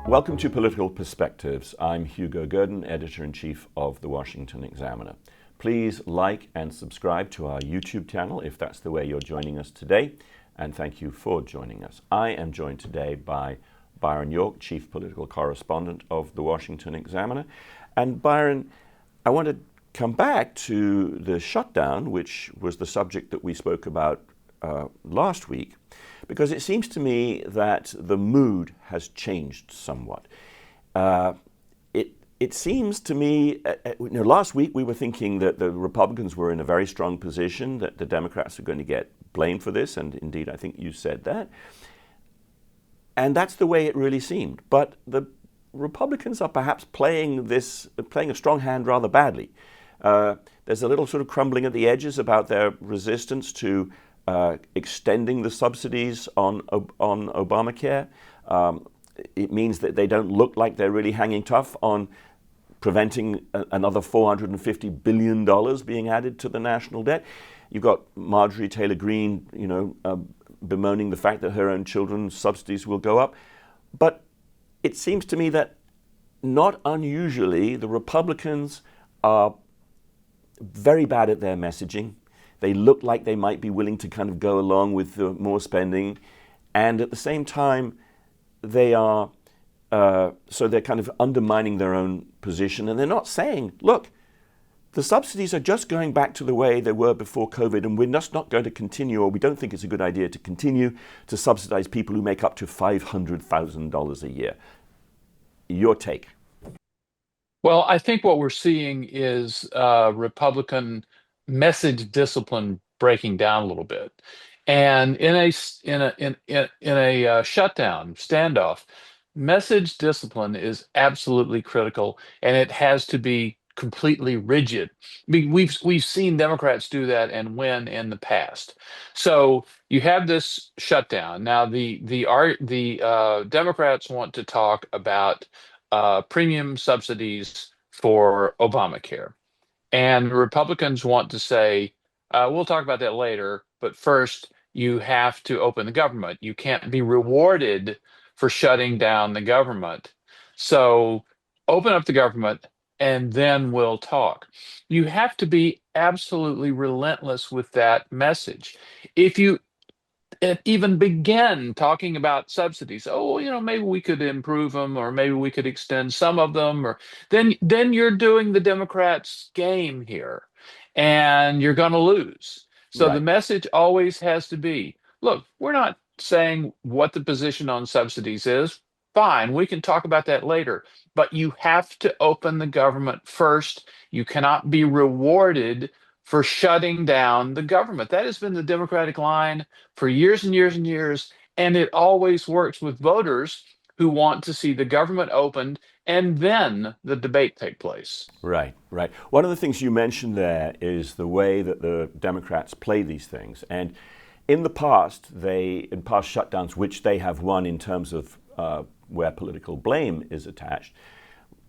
Welcome to Political Perspectives. I'm Hugo Gurdon, Editor-in-Chief of the Washington Examiner. Please like and subscribe to our YouTube channel if that's the way you're joining us today, and thank you for joining us. I am joined today by Byron York, Chief Political Correspondent of the Washington Examiner. And Byron, I want to come back to the shutdown, which was the subject that we spoke about last week, because it seems to me that the mood has changed somewhat. It seems to me, last week we were thinking that the Republicans were in a very strong position, that the Democrats are going to get blamed for this, and indeed I think you said that. And that's the way it really seemed. But the Republicans are perhaps playing a strong hand rather badly. There's a little sort of crumbling at the edges about their resistance to extending the subsidies on Obamacare. It means that they don't look like they're really hanging tough on preventing another $450 billion being added to the national debt. You've got Marjorie Taylor Greene, bemoaning the fact that her own children's subsidies will go up. But it seems to me that, not unusually, the Republicans are very bad at their messaging. They look like they might be willing to kind of go along with more spending, and at the same time, they are so they're kind of undermining their own position, and they're not saying, look, the subsidies are just going back to the way they were before COVID, and we're just not going to continue, or we don't think it's a good idea to continue to subsidize people who make up to $500,000 a year. Your take? Well, I think what we're seeing is Republican message discipline breaking down a little bit, and in a shutdown standoff, message discipline is absolutely critical, and it has to be completely rigid. I mean, we've seen Democrats do that and win in the past. So you have this shutdown now. The Democrats want to talk about premium subsidies for Obamacare. And Republicans want to say, we'll talk about that later, but first you have to open the government. You can't be rewarded for shutting down the government. So open up the government and then we'll talk. You have to be absolutely relentless with that message. If you even begin talking about subsidies, oh, maybe we could improve them, or maybe we could extend some of them, or then you're doing the Democrats' game here, and you're going to lose. So the Right. message always has to be, look, we're not saying what the position on subsidies is. Fine, we can talk about that later, but you have to open the government first. You cannot be rewarded for shutting down the government. That has been the Democratic line for years and years and years, and it always works with voters who want to see the government opened and then the debate take place. Right, right. One of the things you mentioned there is the way that the Democrats play these things. And in the past, in past shutdowns, which they have won in terms of where political blame is attached,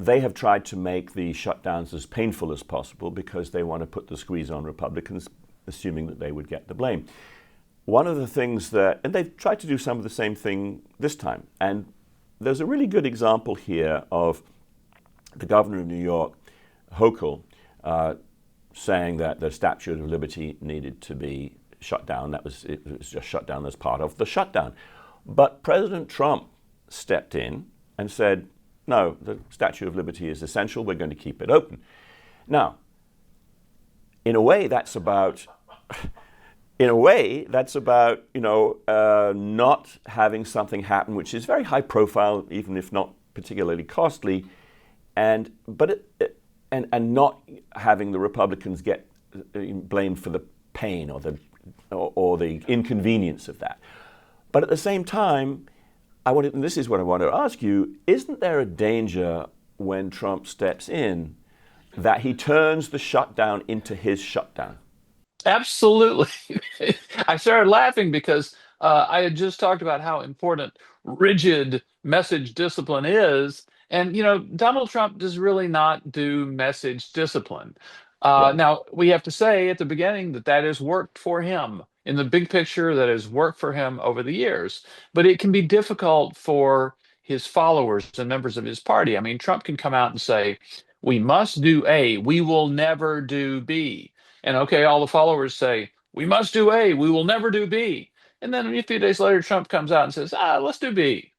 they have tried to make the shutdowns as painful as possible because they want to put the squeeze on Republicans, assuming that they would get the blame. One of the things and they've tried to do some of the same thing this time. And there's a really good example here of the governor of New York, Hochul, saying that the Statue of Liberty needed to be shut down. It was just shut down as part of the shutdown. But President Trump stepped in and said, no, the Statue of Liberty is essential. We're going to keep it open. Now, in a way, that's about not having something happen which is very high profile, even if not particularly costly, and not having the Republicans get blamed for the pain or the inconvenience of that. But at the same time, and this is what I want to ask you, isn't there a danger when Trump steps in that he turns the shutdown into his shutdown? Absolutely. I started laughing because I had just talked about how important rigid message discipline is. And, Donald Trump does really not do message discipline. Right. Now, we have to say at the beginning that has worked for him. In the big picture, that has worked for him over the years. But it can be difficult for his followers and members of his party. I mean, Trump can come out and say, we must do A, we will never do B. And okay, all the followers say, we must do A, we will never do B. And then a few days later, Trump comes out and says, let's do B.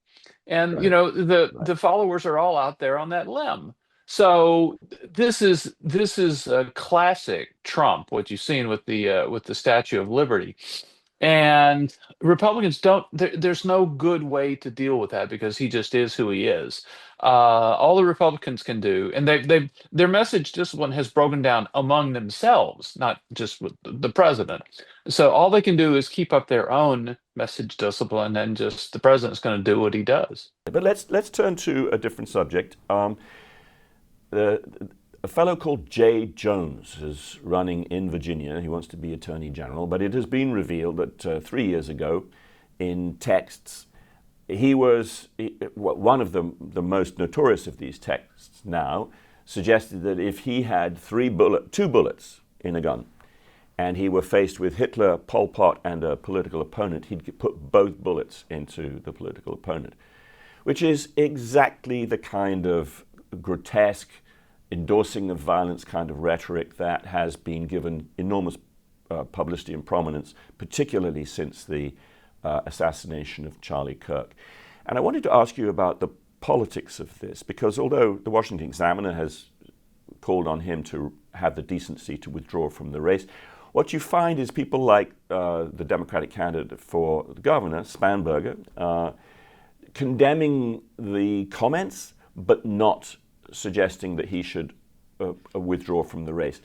And Right. Right. the followers are all out there on that limb. So this is a classic Trump, what you've seen with the Statue of Liberty. And Republicans don't, there's no good way to deal with that because he just is who he is. All the Republicans can do, and their message discipline has broken down among themselves, not just with the president. So all they can do is keep up their own message discipline, and just the president's going to do what he does. But let's turn to a different subject. The, a fellow called Jay Jones is running in Virginia. He wants to be Attorney General, but it has been revealed that 3 years ago, in texts, one of the most notorious of these texts now suggested that if he had two bullets in a gun, and he were faced with Hitler, Pol Pot, and a political opponent, he'd put both bullets into the political opponent, which is exactly the kind of grotesque, endorsing of violence kind of rhetoric that has been given enormous publicity and prominence, particularly since the assassination of Charlie Kirk. And I wanted to ask you about the politics of this, because although the Washington Examiner has called on him to have the decency to withdraw from the race, what you find is people like the Democratic candidate for the governor, Spanberger, condemning the comments, but not suggesting that he should withdraw from the race.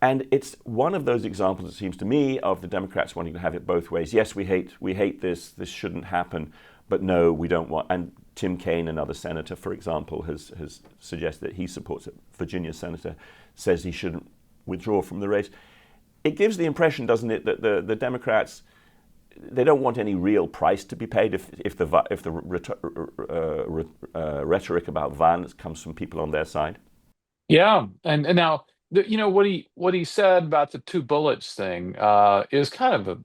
And it's one of those examples, it seems to me, of the Democrats wanting to have it both ways. Yes, we hate this shouldn't happen, but no, we don't want. And Tim Kaine, another senator, for example, has suggested that he supports it. Virginia senator says he shouldn't withdraw from the race. It gives the impression, doesn't it, that the Democrats, they don't want any real price to be paid if the rhetoric about violence comes from people on their side. Yeah, and now what he said about the two bullets thing is kind of a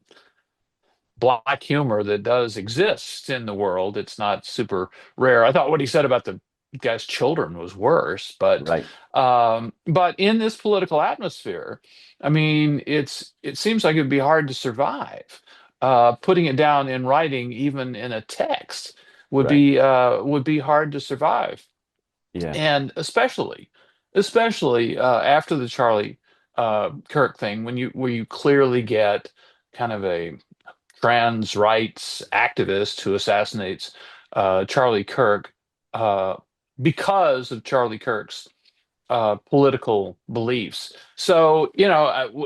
black humor that does exist in the world. It's not super rare. I thought what he said about the guy's children was worse, Right. but in this political atmosphere, I mean, it seems like it'd be hard to survive. Putting it down in writing, even in a text, Right. would be hard to survive, Yeah. and especially after the Charlie Kirk thing, when you clearly get kind of a trans rights activist who assassinates Charlie Kirk uh, because of Charlie Kirk's political beliefs. So,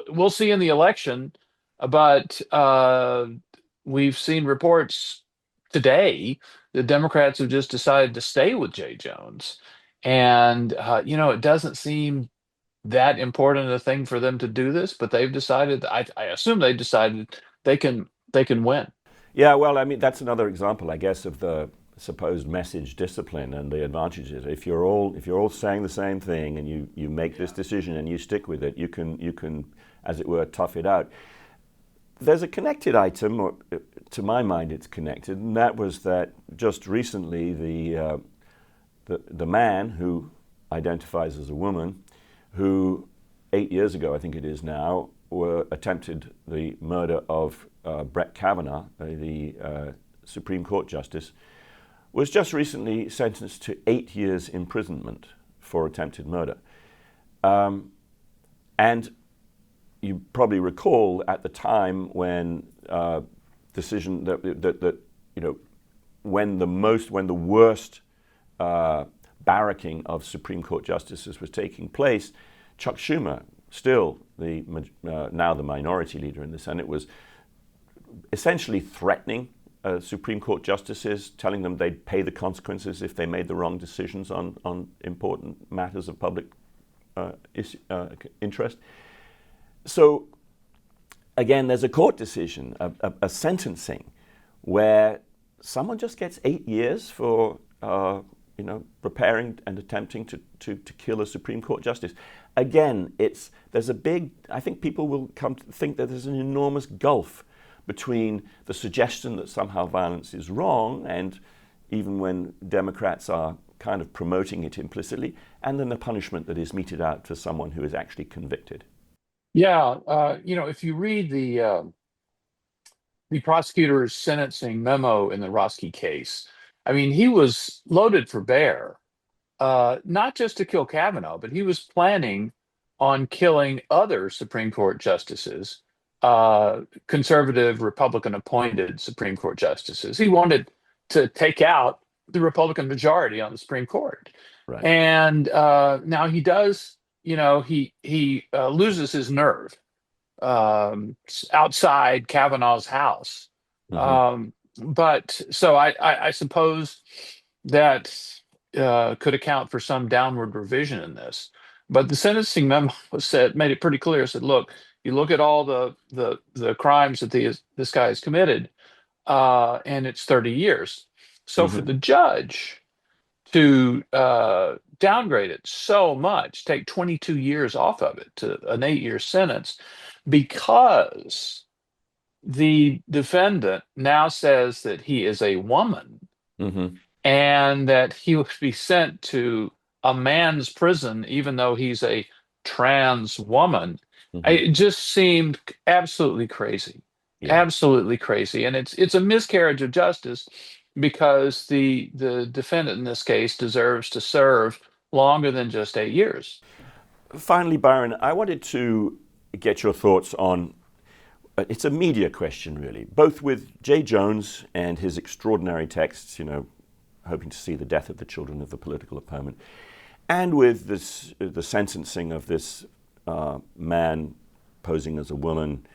we'll see in the election, but we've seen reports today the Democrats have just decided to stay with Jay Jones. And, it doesn't seem that important a thing for them to do this, but they've decided, I assume they decided they can win. Yeah, well, I mean, that's another example, I guess, of the supposed message discipline and the advantages. If you're all saying the same thing and you make this decision and you stick with it, you can, as it were, tough it out. There's a connected item, or to my mind, it's connected, and that was that just recently the man who identifies as a woman, who 8 years ago, I think it is now, attempted the murder of Brett Kavanaugh, the Supreme Court Justice, was just recently sentenced to 8 years imprisonment for attempted murder. And you probably recall at the time when decision that when the worst barracking of Supreme Court justices was taking place, Chuck Schumer, still now the minority leader in the Senate, was essentially threatening Supreme Court justices, telling them they'd pay the consequences if they made the wrong decisions on important matters of public interest. So again, there's a court decision, a sentencing, where someone just gets 8 years for preparing and attempting to kill a Supreme Court justice. Again, I think people will come to think that there's an enormous gulf between the suggestion that somehow violence is wrong and even when Democrats are kind of promoting it implicitly, and then the punishment that is meted out to someone who is actually convicted. Yeah, if you read the prosecutor's sentencing memo in the Roski case, I mean, he was loaded for bear, not just to kill Kavanaugh, but he was planning on killing other Supreme Court justices, conservative Republican appointed Supreme Court justices. He wanted to take out the Republican majority on the Supreme Court. Right. And now he does, he loses his nerve outside Kavanaugh's house. Mm-hmm. But so I suppose that could account for some downward revision in this. But the sentencing memo made it pretty clear. Said, look, you look at all the crimes that this guy has committed, and it's 30 years. So for Mm-hmm. the judge to downgrade it so much, take 22 years off of it to an 8-year sentence, because the defendant now says that he is a woman Mm-hmm. and that he would be sent to a man's prison, even though he's a trans woman. Mm-hmm. It just seemed absolutely crazy, Yeah. absolutely crazy, and it's a miscarriage of justice because the defendant in this case deserves to serve longer than just 8 years. Finally, Byron, I wanted to get your thoughts on it's a media question, really, both with Jay Jones and his extraordinary texts, hoping to see the death of the children of the political opponent, and with the sentencing of this man posing as a woman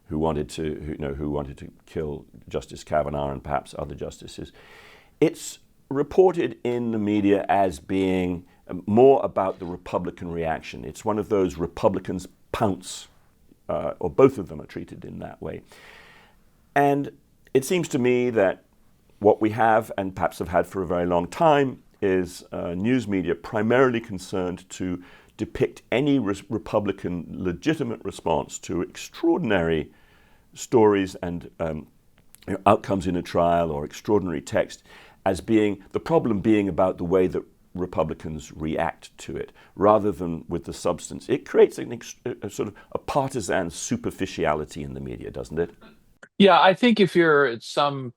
who wanted to kill Justice Kavanaugh and perhaps other justices. It's reported in the media as being more about the Republican reaction. It's one of those Republicans pounce, or both of them are treated in that way. And it seems to me that what we have, and perhaps have had for a very long time, is news media primarily concerned to depict any Republican legitimate response to extraordinary stories and outcomes in a trial or extraordinary text as being the problem being about the way that Republicans react to it rather than with the substance. It creates a sort of a partisan superficiality in the media, doesn't it? Yeah, I think if you're at some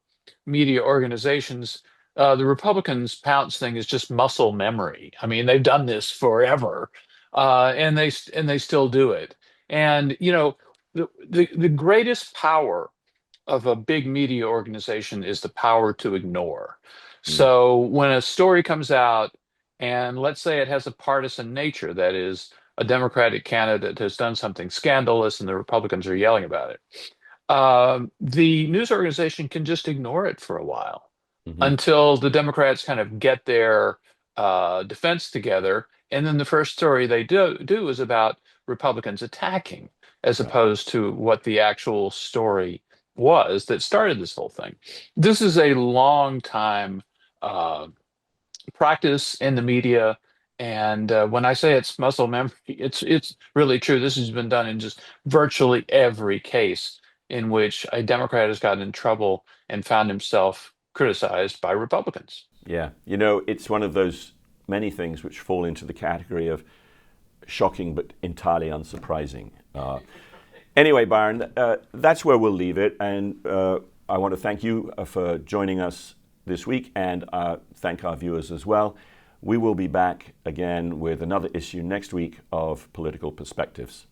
media organizations, the Republicans pounce thing is just muscle memory. I mean, they've done this forever, and they still do it. And the greatest power of a big media organization is the power to ignore. Mm. So when a story comes out, and let's say it has a partisan nature, that is, a Democratic candidate has done something scandalous and the Republicans are yelling about it, the news organization can just ignore it for a while Mm-hmm. until the Democrats kind of get their defense together. And then the first story they do is about Republicans attacking, as Right. opposed to what the actual story was that started this whole thing. This is a long time uh, practice in the media. And when I say it's muscle memory, it's really true. This has been done in just virtually every case in which a Democrat has gotten in trouble and found himself criticized by Republicans. Yeah. It's one of those many things which fall into the category of shocking but entirely unsurprising. Anyway, Byron, that's where we'll leave it. And I want to thank you for joining us this week, and thank our viewers as well. We will be back again with another issue next week of Political Perspectives.